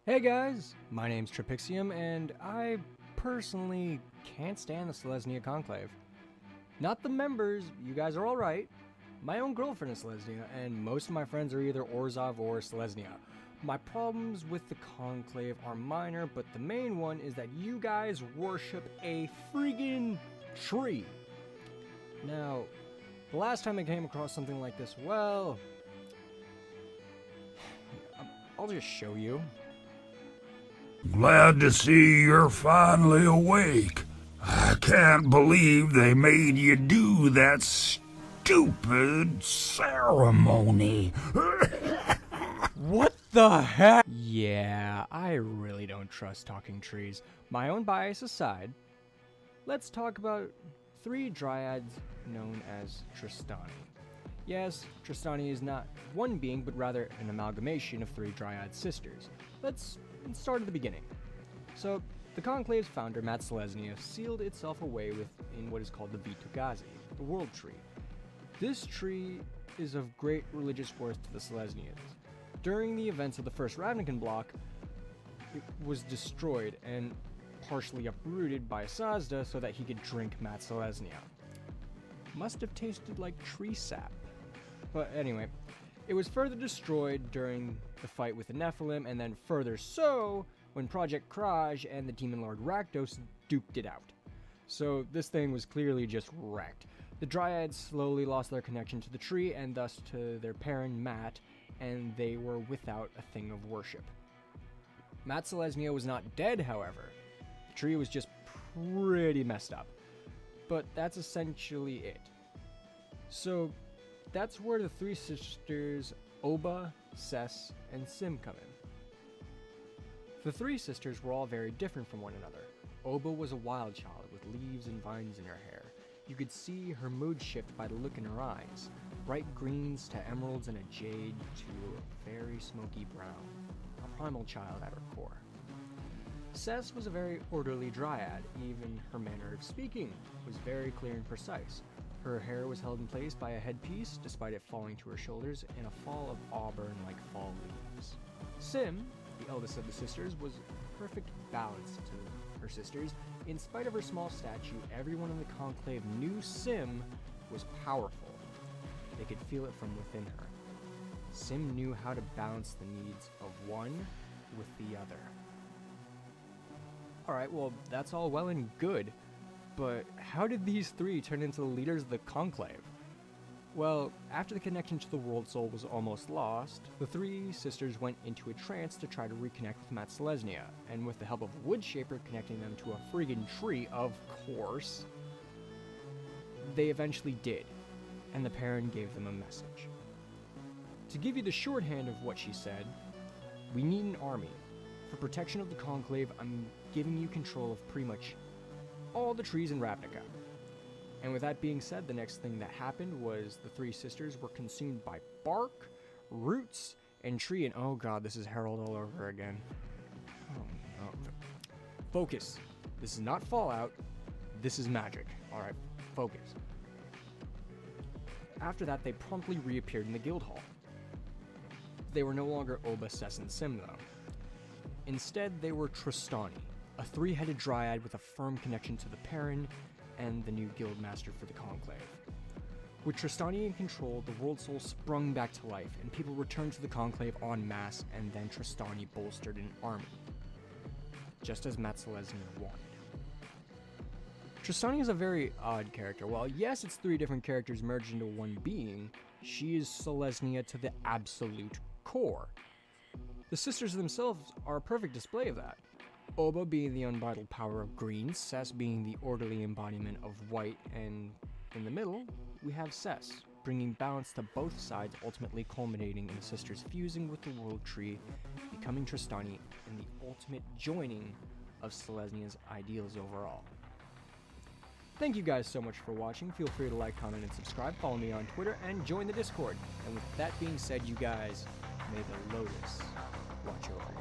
Hey guys, my name's Trapixium, and I personally can't stand the Selesnya Conclave. Not the members, you guys are alright. My own girlfriend is Selesnya, and most of my friends are either Orzhov or Selesnya. My problems with the Conclave are minor, but the main one is that you guys worship a friggin' tree. Now, the last time I came across something like this, well, I'll just show you. Glad to see you're finally awake. I can't believe they made you do that stupid ceremony. What the heck? Yeah, I really don't trust talking trees. My own bias aside, let's talk about three dryads known as Trostani. Yes, Trostani is not one being, but rather an amalgamation of three dryad sisters. Let's start at the beginning. So, the Conclave's founder, Matt Selesnya, sealed itself away within what is called the Vitugazi, the World Tree. This tree is of great religious worth to the Selesnyans. During the events of the First Ravnican block, it was destroyed and partially uprooted by Sazda so that he could drink Matt Selesnya. Must have tasted like tree sap. But anyway, it was further destroyed during the fight with the Nephilim, and then further so when Project Kraj and the Demon Lord Rakdos duked it out. So this thing was clearly just wrecked. The Dryads slowly lost their connection to the tree and thus to their parent Matt, and they were without a thing of worship. Matt Selesnya was not dead, however. The tree was just pretty messed up. But that's essentially it. So that's where the three sisters Oba, Ses, and Sim come in. The three sisters were all very different from one another. Oba was a wild child with leaves and vines in her hair. You could see her mood shift by the look in her eyes, bright greens to emeralds and a jade to a very smoky brown, a primal child at her core. Ses was a very orderly dryad, even her manner of speaking was very clear and precise. Her hair was held in place by a headpiece, despite it falling to her shoulders in a fall of auburn like fall leaves. Sim, the eldest of the sisters, was perfect balance to her sisters. In spite of her small stature, everyone in the Conclave knew Sim was powerful. They could feel it from within her. Sim knew how to balance the needs of one with the other. Alright, well, that's all well and good. But how did these three turn into the leaders of the Conclave? Well, after the connection to the World Soul was almost lost, the three sisters went into a trance to try to reconnect with Matt Selesnya, and with the help of Woodshaper connecting them to a friggin' tree, of course, they eventually did, and the parent gave them a message. To give you the shorthand of what she said, we need an army. For protection of the Conclave, I'm giving you control of pretty much all the trees in Ravnica. And with that being said, the next thing that happened was the three sisters were consumed by bark, roots, and tree, and oh god, this is Herald all over again. Oh no. Focus. This is not Fallout. This is magic. Alright, focus. After that, they promptly reappeared in the guild hall. They were no longer Oba, Ses, and Sim, though. Instead, they were Trostani, a three-headed dryad with a firm connection to the Perrin and the new guild master for the Conclave. With Trostani in control, the World Soul sprung back to life, and people returned to the Conclave en masse, and then Trostani bolstered an army, just as Matt Selesnya wanted. Trostani is a very odd character. While yes, it's three different characters merged into one being, she is Selesnya to the absolute core. The sisters themselves are a perfect display of that. Oba being the unbridled power of green, Ses being the orderly embodiment of white, and in the middle, we have Ses, bringing balance to both sides, ultimately culminating in the sisters fusing with the World Tree, becoming Trostani, and the ultimate joining of Selesnya's ideals overall. Thank you guys so much for watching. Feel free to like, comment, and subscribe. Follow me on Twitter, and join the Discord. And with that being said, you guys, may the Lotus watch over you.